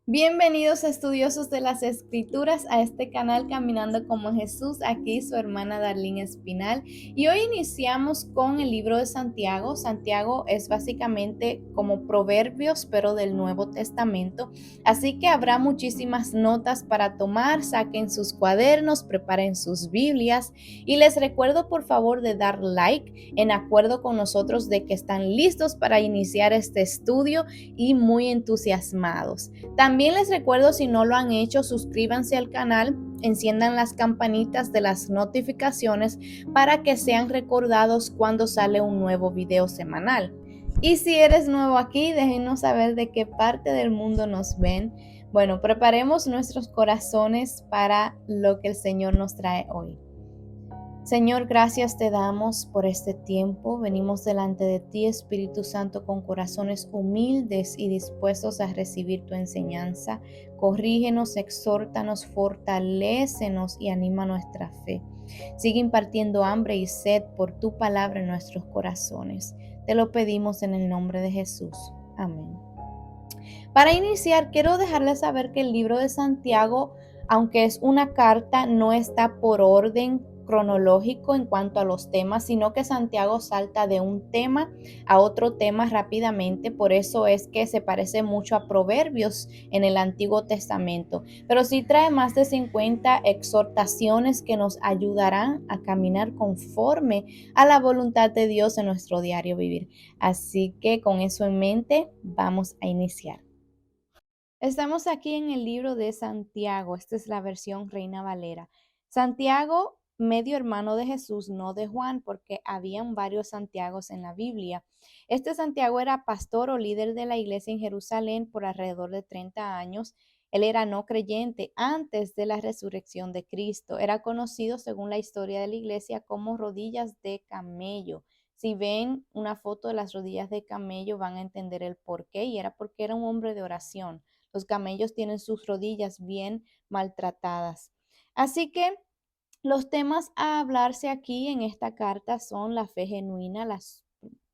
Bienvenidos estudiosos de las Escrituras a este canal Caminando como Jesús, aquí su hermana Darlene Espinal y hoy iniciamos con el libro de Santiago. Santiago es básicamente como Proverbios pero del Nuevo Testamento, así que habrá muchísimas notas para tomar, saquen sus cuadernos, preparen sus Biblias y les recuerdo por favor de dar like en acuerdo con nosotros de que están listos para iniciar este estudio y muy entusiasmados. También les recuerdo, si no lo han hecho, suscríbanse al canal, enciendan las campanitas de las notificaciones para que sean recordados cuando sale un nuevo video semanal. Y si eres nuevo aquí, déjenos saber de qué parte del mundo nos ven. Bueno, preparemos nuestros corazones para lo que el Señor nos trae hoy. Señor, gracias te damos por este tiempo. Venimos delante de ti, Espíritu Santo, con corazones humildes y dispuestos a recibir tu enseñanza. Corrígenos, exhórtanos, fortalécenos y anima nuestra fe. Sigue impartiendo hambre y sed por tu palabra en nuestros corazones. Te lo pedimos en el nombre de Jesús. Amén. Para iniciar, quiero dejarles saber que el libro de Santiago, aunque es una carta, no está por orden cronológico en cuanto a los temas, sino que Santiago salta de un tema a otro tema rápidamente. Por eso es que se parece mucho a Proverbios en el Antiguo Testamento, pero sí trae más de 50 exhortaciones que nos ayudarán a caminar conforme a la voluntad de Dios en nuestro diario vivir. Así que con eso en mente, vamos a iniciar. Estamos aquí en el libro de Santiago. Esta es la versión Reina Valera. Santiago, medio hermano de Jesús, no de Juan, porque habían varios Santiagos en la Biblia. Este Santiago era pastor o líder de la iglesia en Jerusalén por alrededor de 30 años. Él era no creyente antes de la resurrección de Cristo. Era conocido, según la historia de la iglesia, como rodillas de camello. Si ven una foto de las rodillas de camello, van a entender el por qué, y era porque era un hombre de oración. Los camellos tienen sus rodillas bien maltratadas. Así que los temas a hablarse aquí en esta carta son la fe genuina, las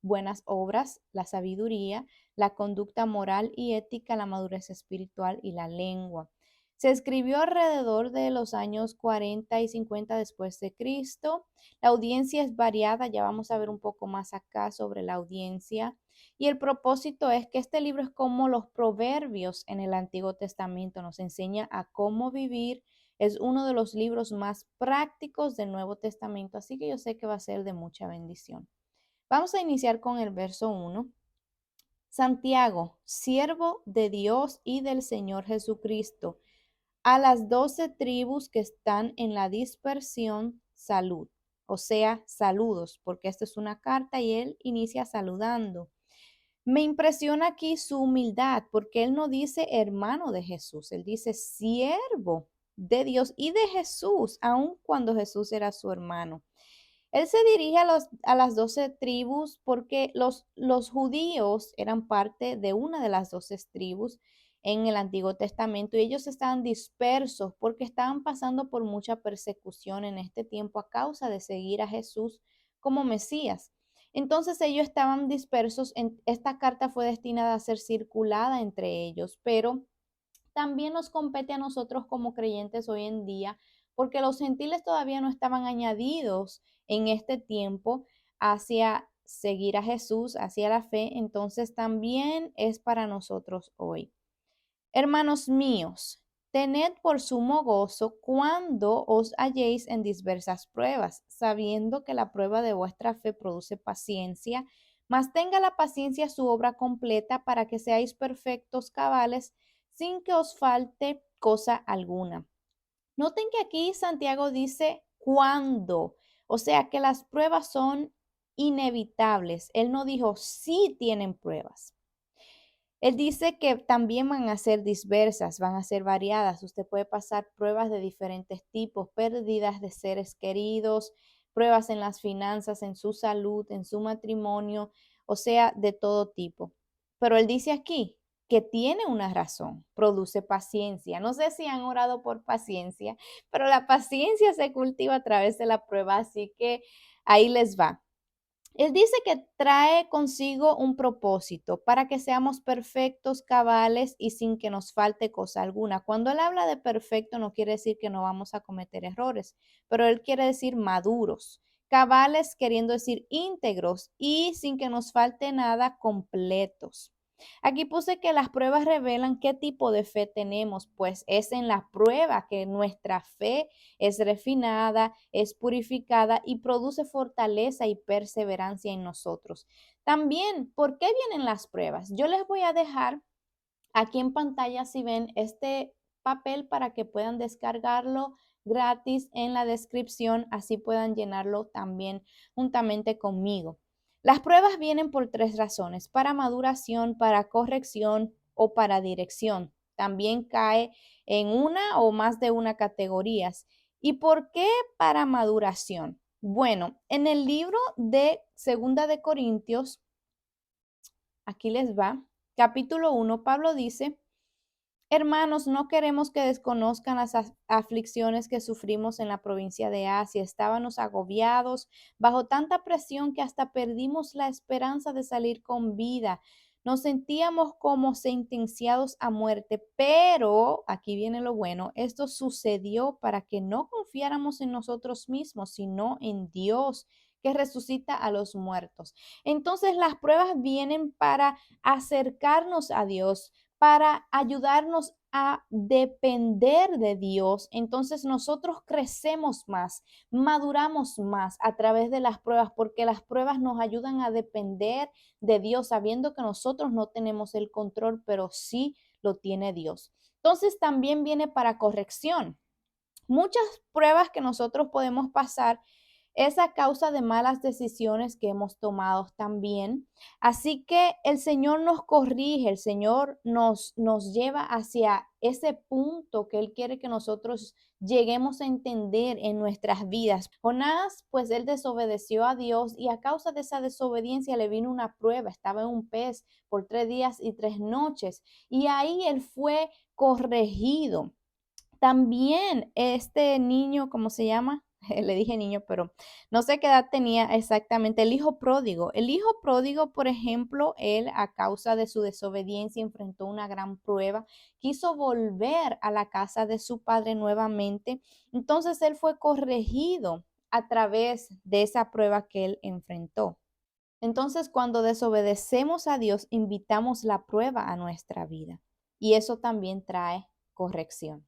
buenas obras, la sabiduría, la conducta moral y ética, la madurez espiritual y la lengua. Se escribió alrededor de los años 40 y 50 después de Cristo. La audiencia es variada, ya vamos a ver un poco más acá sobre la audiencia. Y el propósito es que este libro es como los proverbios en el Antiguo Testamento, nos enseña a cómo vivir. Es uno de los libros más prácticos del Nuevo Testamento, así que yo sé que va a ser de mucha bendición. Vamos a iniciar con el verso 1. Santiago, siervo de Dios y del Señor Jesucristo, a las 12 tribus que están en la dispersión, salud. O sea, saludos, porque esta es una carta y él inicia saludando. Me impresiona aquí su humildad, porque él no dice hermano de Jesús, él dice siervo de Dios y de Jesús, aun cuando Jesús era su hermano. Él se dirige a las 12 tribus porque los judíos eran parte de una de las 12 tribus en el Antiguo Testamento y ellos estaban dispersos porque estaban pasando por mucha persecución en este tiempo a causa de seguir a Jesús como Mesías. Entonces ellos estaban dispersos. Esta carta fue destinada a ser circulada entre ellos, pero también nos compete a nosotros como creyentes hoy en día, porque los gentiles todavía no estaban añadidos en este tiempo hacia seguir a Jesús, hacia la fe, entonces también es para nosotros hoy. Hermanos míos, tened por sumo gozo cuando os halléis en diversas pruebas, sabiendo que la prueba de vuestra fe produce paciencia, mas tenga la paciencia su obra completa para que seáis perfectos, cabales, sin que os falte cosa alguna. Noten que aquí Santiago dice cuándo, o sea que las pruebas son inevitables. Él no dijo si tienen pruebas. Él dice que también van a ser diversas, van a ser variadas. Usted puede pasar pruebas de diferentes tipos, pérdidas de seres queridos, pruebas en las finanzas, en su salud, en su matrimonio, o sea, de todo tipo. Pero él dice aquí que tiene una razón, produce paciencia. No sé si han orado por paciencia, pero la paciencia se cultiva a través de la prueba, así que ahí les va. Él dice que trae consigo un propósito para que seamos perfectos, cabales y sin que nos falte cosa alguna. Cuando él habla de perfecto no quiere decir que no vamos a cometer errores, pero él quiere decir maduros. Cabales queriendo decir íntegros y sin que nos falte nada, completos. Aquí puse que las pruebas revelan qué tipo de fe tenemos, pues es en la prueba que nuestra fe es refinada, es purificada y produce fortaleza y perseverancia en nosotros. También, ¿por qué vienen las pruebas? Yo les voy a dejar aquí en pantalla, si ven, este papel para que puedan descargarlo gratis en la descripción, así puedan llenarlo también juntamente conmigo. Las pruebas vienen por tres razones: para maduración, para corrección o para dirección. También cae en una o más de una categorías. ¿Y por qué para maduración? Bueno, en el libro de Segunda de Corintios, aquí les va, capítulo 1, Pablo dice: Hermanos, no queremos que desconozcan las aflicciones que sufrimos en la provincia de Asia. Estábamos agobiados bajo tanta presión que hasta perdimos la esperanza de salir con vida. Nos sentíamos como sentenciados a muerte, pero aquí viene lo bueno: esto sucedió para que no confiáramos en nosotros mismos, sino en Dios, que resucita a los muertos. Entonces las pruebas vienen para acercarnos a Dios, para ayudarnos a depender de Dios. Entonces nosotros crecemos más, maduramos más a través de las pruebas, porque las pruebas nos ayudan a depender de Dios, sabiendo que nosotros no tenemos el control, pero sí lo tiene Dios. Entonces también viene para corrección. Muchas pruebas que nosotros podemos pasar es a causa de malas decisiones que hemos tomado también. Así que el Señor nos corrige, el Señor nos lleva hacia ese punto que Él quiere que nosotros lleguemos a entender en nuestras vidas. Jonás, pues él desobedeció a Dios y a causa de esa desobediencia le vino una prueba. Estaba en un pez por 3 días y 3 noches y ahí él fue corregido. También este niño, ¿cómo se llama? Le dije niño, pero no sé qué edad tenía exactamente. El hijo pródigo. El hijo pródigo, por ejemplo, él a causa de su desobediencia enfrentó una gran prueba. Quiso volver a la casa de su padre nuevamente. Entonces él fue corregido a través de esa prueba que él enfrentó. Entonces, cuando desobedecemos a Dios, invitamos la prueba a nuestra vida y eso también trae corrección.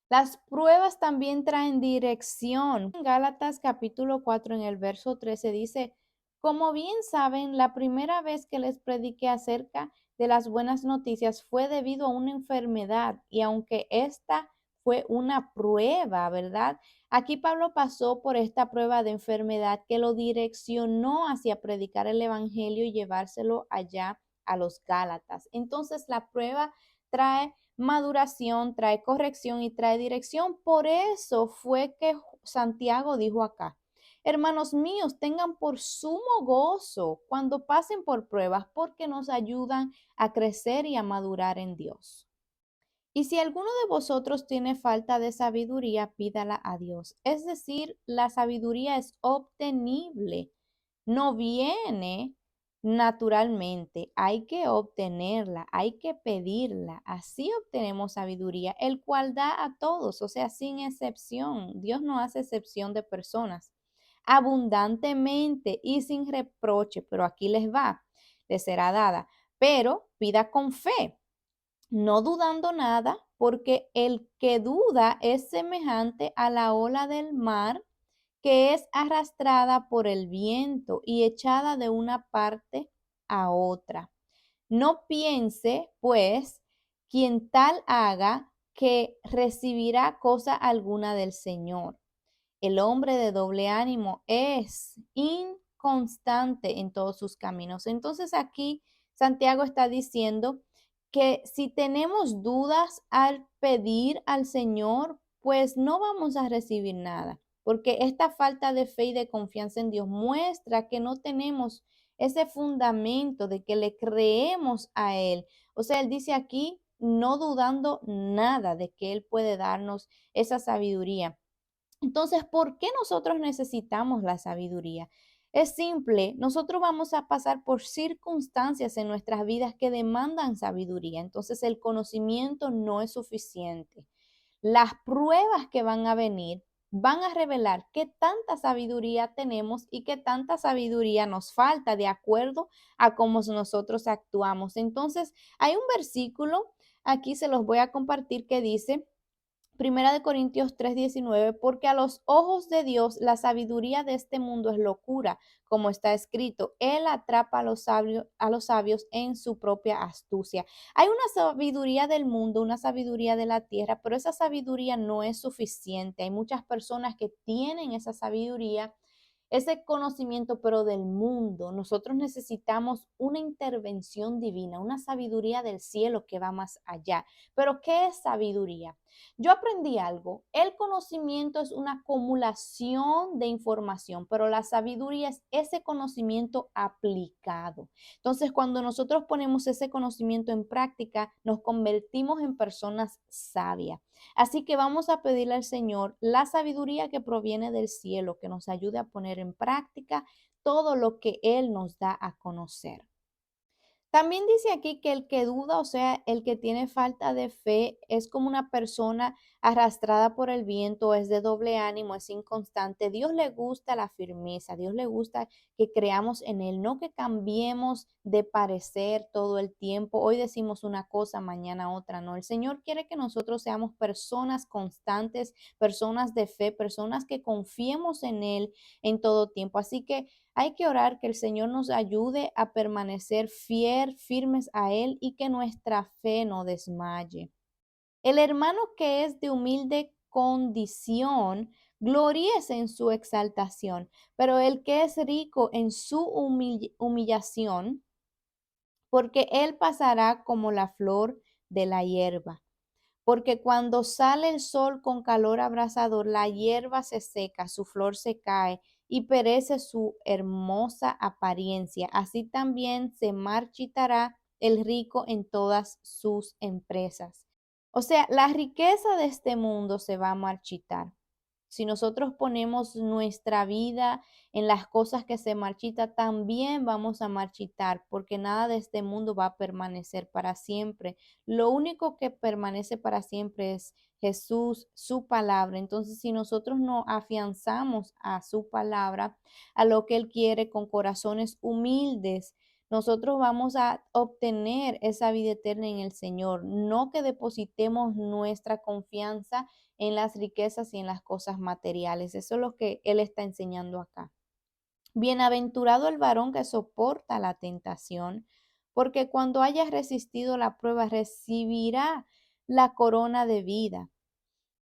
Las pruebas también traen dirección. En Gálatas capítulo 4 en el verso 13 dice: como bien saben, la primera vez que les prediqué acerca de las buenas noticias fue debido a una enfermedad y aunque esta fue una prueba, ¿verdad? Aquí Pablo pasó por esta prueba de enfermedad que lo direccionó hacia predicar el evangelio y llevárselo allá a los Gálatas. Entonces la prueba trae maduración, trae corrección y trae dirección. Por eso fue que Santiago dijo acá: hermanos míos, tengan por sumo gozo cuando pasen por pruebas, porque nos ayudan a crecer y a madurar en Dios. Y si alguno de vosotros tiene falta de sabiduría, pídala a Dios. Es decir, la sabiduría es obtenible, no viene naturalmente, hay que obtenerla, hay que pedirla. Así obtenemos sabiduría, el cual da a todos, o sea, sin excepción. Dios no hace excepción de personas. Abundantemente y sin reproche, pero aquí les va, les será dada, pero pida con fe, no dudando nada, porque el que duda es semejante a la ola del mar que es arrastrada por el viento y echada de una parte a otra. No piense, pues, quien tal haga, que recibirá cosa alguna del Señor. El hombre de doble ánimo es inconstante en todos sus caminos. Entonces aquí Santiago está diciendo que si tenemos dudas al pedir al Señor, pues no vamos a recibir nada, porque esta falta de fe y de confianza en Dios muestra que no tenemos ese fundamento de que le creemos a Él. O sea, Él dice aquí, no dudando nada de que Él puede darnos esa sabiduría. Entonces, ¿por qué nosotros necesitamos la sabiduría? Es simple, nosotros vamos a pasar por circunstancias en nuestras vidas que demandan sabiduría, entonces el conocimiento no es suficiente. Las pruebas que van a venir van a revelar qué tanta sabiduría tenemos y qué tanta sabiduría nos falta de acuerdo a cómo nosotros actuamos. Entonces, hay un versículo, aquí se los voy a compartir, que dice, Primera de Corintios 3:19, porque a los ojos de Dios la sabiduría de este mundo es locura, como está escrito, Él atrapa a los sabios en su propia astucia. Hay una sabiduría del mundo, una sabiduría de la tierra, pero esa sabiduría no es suficiente. Hay muchas personas que tienen esa sabiduría, ese conocimiento, pero del mundo. Nosotros necesitamos una intervención divina, una sabiduría del cielo que va más allá. Pero ¿qué es sabiduría? Yo aprendí algo. El conocimiento es una acumulación de información, pero la sabiduría es ese conocimiento aplicado. Entonces, cuando nosotros ponemos ese conocimiento en práctica, nos convertimos en personas sabias. Así que vamos a pedirle al Señor la sabiduría que proviene del cielo, que nos ayude a poner en práctica todo lo que Él nos da a conocer. También dice aquí que el que duda, o sea, el que tiene falta de fe, es como una persona arrastrada por el viento, es de doble ánimo, es inconstante. Dios le gusta la firmeza, Dios le gusta que creamos en Él, no que cambiemos de parecer todo el tiempo. Hoy decimos una cosa, mañana otra, no. El Señor quiere que nosotros seamos personas constantes, personas de fe, personas que confiemos en Él en todo tiempo. Así que hay que orar que el Señor nos ayude a permanecer firmes a Él y que nuestra fe no desmaye. El hermano que es de humilde condición, gloríese en su exaltación, pero el que es rico en su humillación, porque él pasará como la flor de la hierba. Porque cuando sale el sol con calor abrasador, la hierba se seca, su flor se cae y perece su hermosa apariencia. Así también se marchitará el rico en todas sus empresas. O sea, la riqueza de este mundo se va a marchitar. Si nosotros ponemos nuestra vida en las cosas que se marchitan, también vamos a marchitar, porque nada de este mundo va a permanecer para siempre. Lo único que permanece para siempre es Jesús, su palabra. Entonces, si nosotros no afianzamos a su palabra, a lo que Él quiere con corazones humildes, nosotros vamos a obtener esa vida eterna en el Señor. No que depositemos nuestra confianza en las riquezas y en las cosas materiales. Eso es lo que Él está enseñando acá. Bienaventurado el varón que soporta la tentación, porque cuando haya resistido la prueba recibirá la corona de vida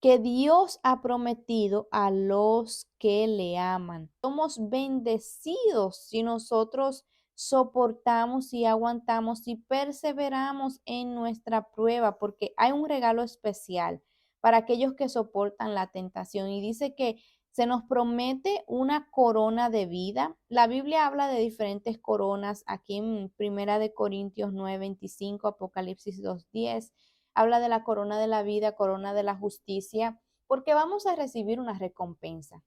que Dios ha prometido a los que le aman. Somos bendecidos si nosotros soportamos y aguantamos y perseveramos en nuestra prueba, porque hay un regalo especial para aquellos que soportan la tentación. Y dice que se nos promete una corona de vida. La Biblia habla de diferentes coronas aquí en Primera de Corintios 9:25, Apocalipsis 2:10. Habla de la corona de la vida, corona de la justicia, porque vamos a recibir una recompensa.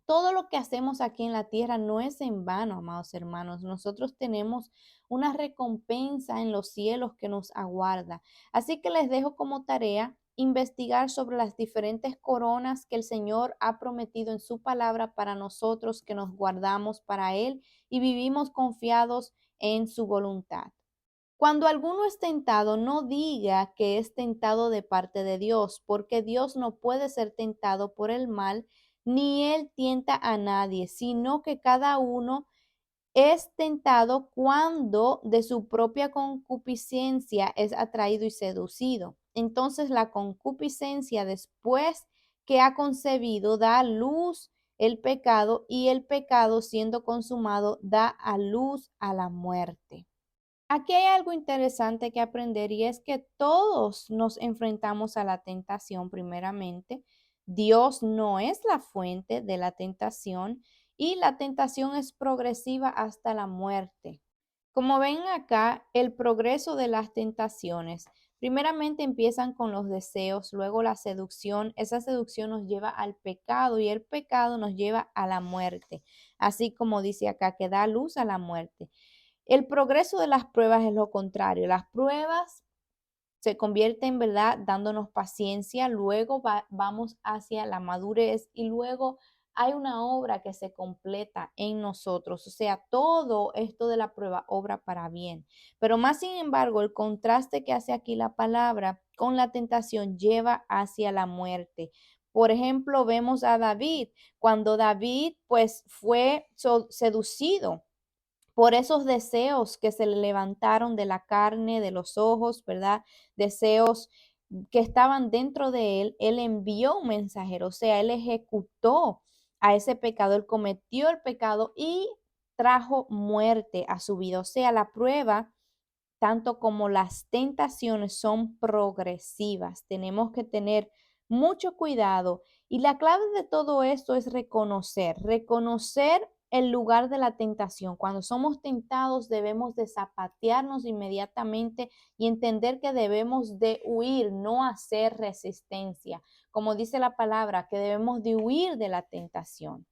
Todo lo que hacemos aquí en la tierra no es en vano, amados hermanos. Nosotros tenemos una recompensa en los cielos que nos aguarda. Así que les dejo como tarea investigar sobre las diferentes coronas que el Señor ha prometido en su palabra para nosotros, que nos guardamos para Él y vivimos confiados en su voluntad. Cuando alguno es tentado, no diga que es tentado de parte de Dios, porque Dios no puede ser tentado por el mal, ni Él tienta a nadie, sino que cada uno es tentado cuando de su propia concupiscencia es atraído y seducido. Entonces la concupiscencia, después que ha concebido, da a luz el pecado, y el pecado, siendo consumado, da a luz a la muerte. Aquí hay algo interesante que aprender, y es que todos nos enfrentamos a la tentación primeramente. Dios no es la fuente de la tentación y la tentación es progresiva hasta la muerte. Como ven acá, el progreso de las tentaciones. Primeramente empiezan con los deseos, luego la seducción. Esa seducción nos lleva al pecado y el pecado nos lleva a la muerte, así como dice acá, que da luz a la muerte. El progreso de las pruebas es lo contrario. Las pruebas se convierte en verdad dándonos paciencia, luego vamos hacia la madurez y luego hay una obra que se completa en nosotros. O sea, todo esto de la prueba obra para bien. Pero más sin embargo, el contraste que hace aquí la palabra con la tentación lleva hacia la muerte. Por ejemplo, vemos a David, cuando David pues fue seducido por esos deseos que se le levantaron de la carne, de los ojos, ¿verdad? Deseos que estaban dentro de él envió un mensajero, o sea, él ejecutó a ese pecado, él cometió el pecado y trajo muerte a su vida. O sea, la prueba tanto como las tentaciones son progresivas. Tenemos que tener mucho cuidado y la clave de todo esto es reconocer el lugar de la tentación. Cuando somos tentados debemos de zapatearnos inmediatamente y entender que debemos de huir, no hacer resistencia. Como dice la palabra, que debemos de huir de la tentación.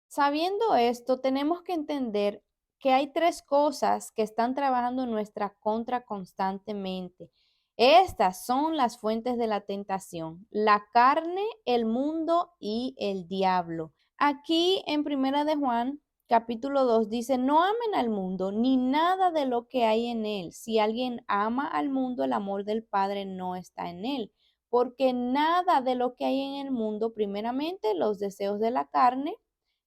Sabiendo esto, tenemos que entender que hay tres cosas que están trabajando en nuestra contra constantemente. Estas son las fuentes de la tentación: la carne, el mundo y el diablo. Aquí en Primera de Juan, capítulo 2 dice: no amen al mundo ni nada de lo que hay en él. Si alguien ama al mundo, el amor del Padre no está en él. Porque nada de lo que hay en el mundo, primeramente los deseos de la carne,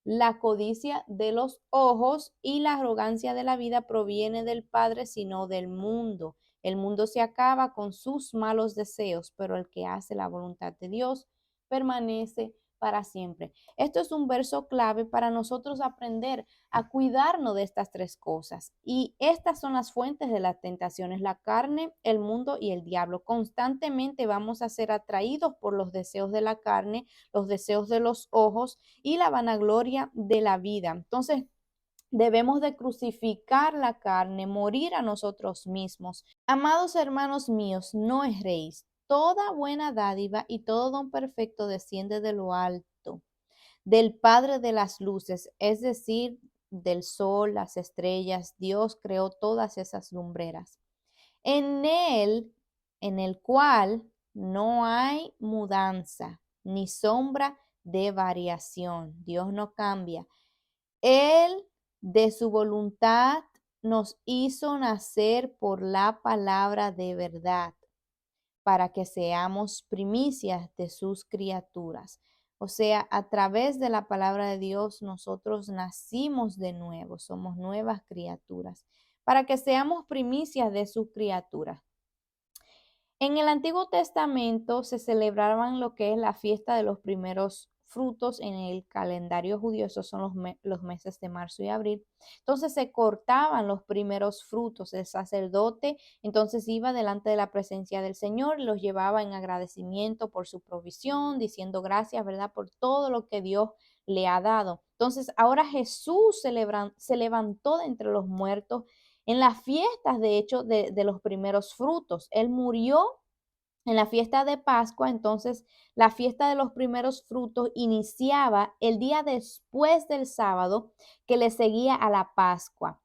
la codicia de los ojos y la arrogancia de la vida proviene del Padre, sino del mundo. El mundo se acaba con sus malos deseos, pero el que hace la voluntad de Dios permanece para siempre. Esto es un verso clave para nosotros aprender a cuidarnos de estas tres cosas. Y estas son las fuentes de las tentaciones: la carne, el mundo y el diablo. Constantemente vamos a ser atraídos por los deseos de la carne, los deseos de los ojos y la vanagloria de la vida. Entonces, debemos de crucificar la carne, morir a nosotros mismos. Amados hermanos míos, no erréis. Toda buena dádiva y todo don perfecto desciende de lo alto, del Padre de las luces, es decir, del sol, las estrellas. Dios creó todas esas lumbreras. En él, en el cual no hay mudanza ni sombra de variación. Dios no cambia. Él de su voluntad nos hizo nacer por la palabra de verdad, para que seamos primicias de sus criaturas. O sea, a través de la palabra de Dios nosotros nacimos de nuevo, somos nuevas criaturas, para que seamos primicias de sus criaturas. En el Antiguo Testamento se celebraban lo que es la fiesta de los primeros frutos en el calendario judío. Esos son los meses de marzo y abril. Entonces se cortaban los primeros frutos. El sacerdote entonces iba delante de la presencia del Señor y los llevaba en agradecimiento por su provisión, diciendo gracias, ¿verdad?, por todo lo que Dios le ha dado. Entonces ahora Jesús se levantó de entre los muertos en las fiestas, de hecho, de los primeros frutos. Él murió en la fiesta de Pascua. Entonces la fiesta de los primeros frutos iniciaba el día después del sábado que le seguía a la Pascua.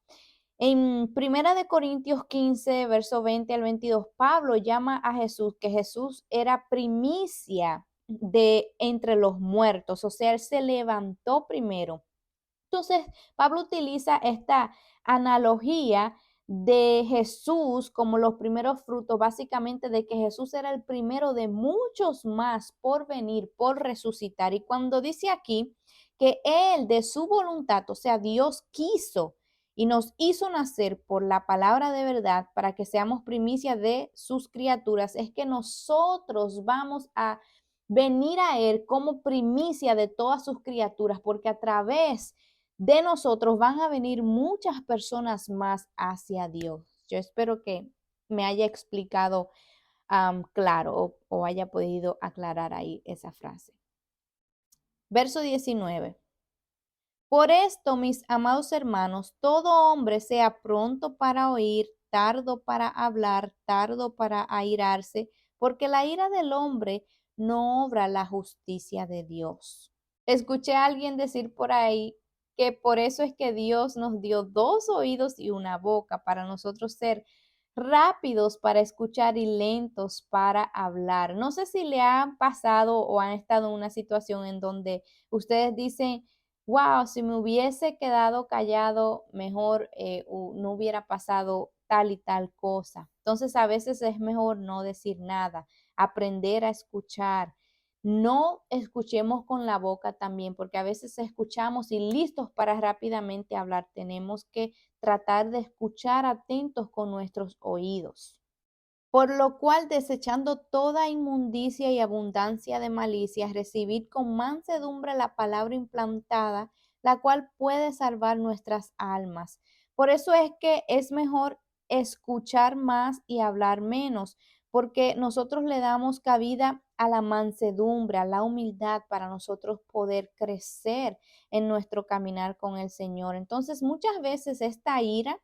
En Primera de Corintios 15, verso 20 al 22, Pablo llama a Jesús, que Jesús era primicia de entre los muertos, o sea, él se levantó primero. Entonces, Pablo utiliza esta analogía de Jesús como los primeros frutos, básicamente de que Jesús era el primero de muchos más por venir, por resucitar. Y cuando dice aquí que Él de su voluntad, o sea, Dios quiso y nos hizo nacer por la palabra de verdad para que seamos primicia de sus criaturas, es que nosotros vamos a venir a Él como primicia de todas sus criaturas, porque a través de nosotros van a venir muchas personas más hacia Dios. Yo espero que me haya explicado claro o haya podido aclarar ahí esa frase. Verso 19. Por esto, mis amados hermanos, todo hombre sea pronto para oír, tardo para hablar, tardo para airarse, porque la ira del hombre no obra la justicia de Dios. Escuché a alguien decir por ahí que por eso es que Dios nos dio dos oídos y una boca para nosotros ser rápidos para escuchar y lentos para hablar. No sé si le han pasado o han estado en una situación en donde ustedes dicen, wow, si me hubiese quedado callado, mejor no hubiera pasado tal y tal cosa. Entonces a veces es mejor no decir nada, aprender a escuchar. No escuchemos con la boca también, porque a veces escuchamos y listos para rápidamente hablar. Tenemos que tratar de escuchar atentos con nuestros oídos. Por lo cual, desechando toda inmundicia y abundancia de malicia, recibid con mansedumbre la palabra implantada, la cual puede salvar nuestras almas. Por eso es que es mejor escuchar más y hablar menos, porque nosotros le damos cabida a la mansedumbre, a la humildad para nosotros poder crecer en nuestro caminar con el Señor. Entonces, muchas veces esta ira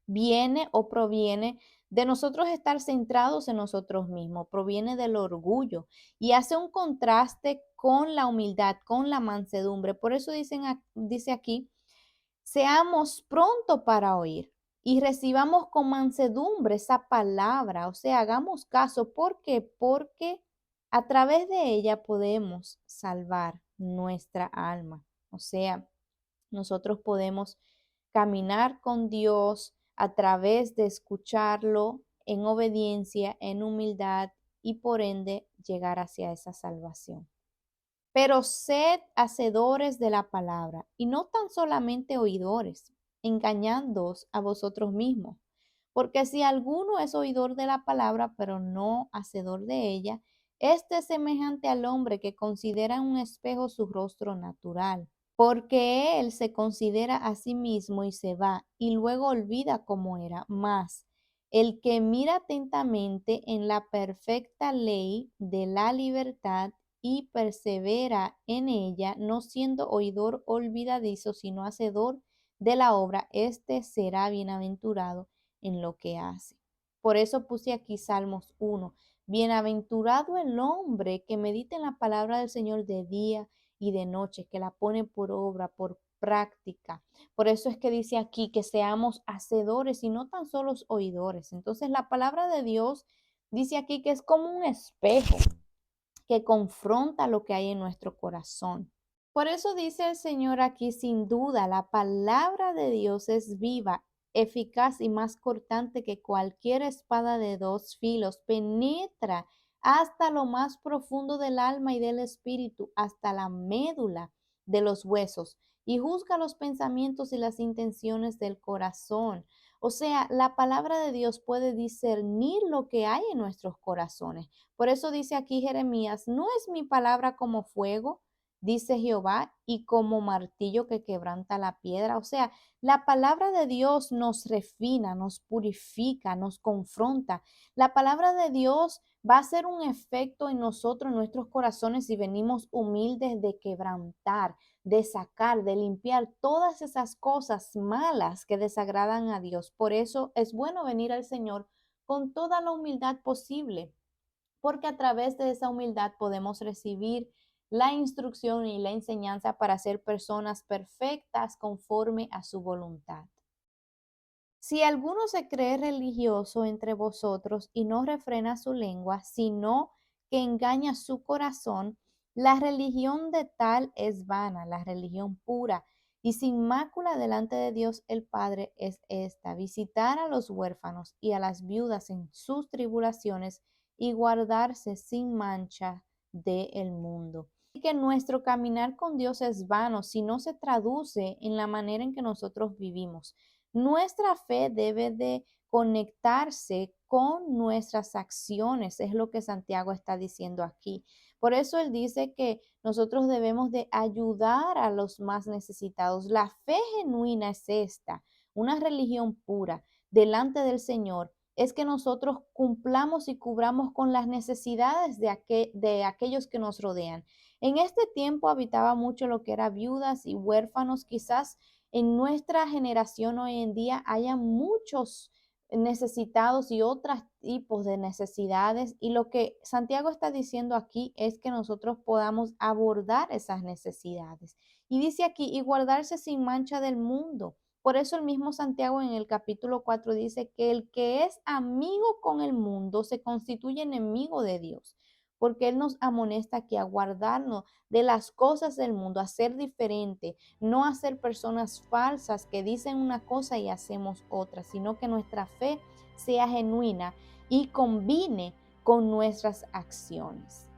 viene o proviene de nosotros estar centrados en nosotros mismos, proviene del orgullo y hace un contraste con la humildad, con la mansedumbre. Por eso dice aquí, seamos pronto para oír y recibamos con mansedumbre esa palabra, o sea, hagamos caso. ¿Por qué? Porque a través de ella podemos salvar nuestra alma. O sea, nosotros podemos caminar con Dios a través de escucharlo en obediencia, en humildad y por ende llegar hacia esa salvación. Pero sed hacedores de la palabra y no tan solamente oidores, engañándoos a vosotros mismos. Porque si alguno es oidor de la palabra, pero no hacedor de ella, este es semejante al hombre que considera en un espejo su rostro natural, porque él se considera a sí mismo y se va, y luego olvida cómo era. Más, el que mira atentamente en la perfecta ley de la libertad y persevera en ella, no siendo oidor olvidadizo, sino hacedor de la obra, éste será bienaventurado en lo que hace. Por eso puse aquí Salmos 1. Bienaventurado el hombre que medita en la palabra del Señor de día y de noche, que la pone por obra, por práctica. Por eso es que dice aquí que seamos hacedores y no tan solo oidores. Entonces la palabra de Dios dice aquí que es como un espejo que confronta lo que hay en nuestro corazón. Por eso dice el Señor aquí, sin duda, la palabra de Dios es viva, eficaz y más cortante que cualquier espada de dos filos. Penetra hasta lo más profundo del alma y del espíritu, hasta la médula de los huesos, y juzga los pensamientos y las intenciones del corazón. O sea, la palabra de Dios puede discernir lo que hay en nuestros corazones. Por eso dice aquí Jeremías, ¿no es mi palabra como fuego, dice Jehová, y como martillo que quebranta la piedra? O sea, la palabra de Dios nos refina, nos purifica, nos confronta. La palabra de Dios va a hacer un efecto en nosotros, en nuestros corazones, si venimos humildes de quebrantar, de sacar, de limpiar todas esas cosas malas que desagradan a Dios. Por eso es bueno venir al Señor con toda la humildad posible, porque a través de esa humildad podemos recibir la instrucción y la enseñanza para ser personas perfectas conforme a su voluntad. Si alguno se cree religioso entre vosotros y no refrena su lengua, sino que engaña su corazón, la religión de tal es vana, la religión pura y sin mácula delante de Dios el Padre es esta: visitar a los huérfanos y a las viudas en sus tribulaciones y guardarse sin mancha del mundo. Y que nuestro caminar con Dios es vano si no se traduce en la manera en que nosotros vivimos. Nuestra fe debe de conectarse con nuestras acciones, es lo que Santiago está diciendo aquí. Por eso él dice que nosotros debemos de ayudar a los más necesitados. La fe genuina es esta, una religión pura delante del Señor, es que nosotros cumplamos y cubramos con las necesidades de aquellos que nos rodean. En este tiempo habitaba mucho lo que era viudas y huérfanos. Quizás en nuestra generación hoy en día haya muchos necesitados y otros tipos de necesidades. Y lo que Santiago está diciendo aquí es que nosotros podamos abordar esas necesidades. Y dice aquí, y guardarse sin mancha del mundo. Por eso el mismo Santiago en el capítulo 4 dice que el que es amigo con el mundo se constituye enemigo de Dios, porque Él nos amonesta aquí a guardarnos de las cosas del mundo, a ser diferente, no a ser personas falsas que dicen una cosa y hacemos otra, sino que nuestra fe sea genuina y combine con nuestras acciones.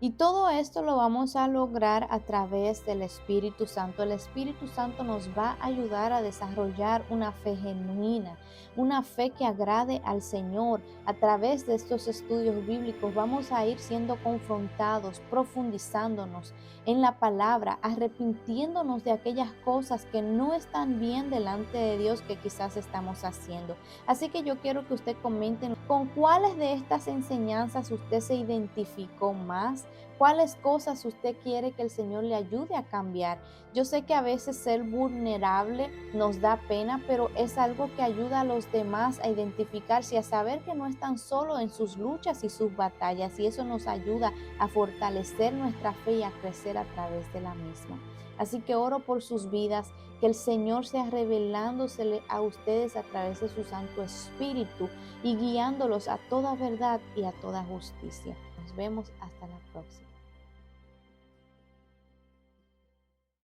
Y todo esto lo vamos a lograr a través del Espíritu Santo. El Espíritu Santo nos va a ayudar a desarrollar una fe genuina, una fe que agrade al Señor. A través de estos estudios bíblicos vamos a ir siendo confrontados, profundizándonos en la palabra, arrepintiéndonos de aquellas cosas que no están bien delante de Dios que quizás estamos haciendo. Así que yo quiero que usted comente con cuáles de estas enseñanzas usted se identificó más. ¿Cuáles cosas usted quiere que el Señor le ayude a cambiar? Yo sé que a veces ser vulnerable nos da pena, pero es algo que ayuda a los demás a identificarse y a saber que no están solos en sus luchas y sus batallas, y eso nos ayuda a fortalecer nuestra fe y a crecer a través de la misma. Así que oro por sus vidas, que el Señor sea revelándosele a ustedes a través de su Santo Espíritu y guiándolos a toda verdad y a toda justicia. Nos vemos hasta la próxima.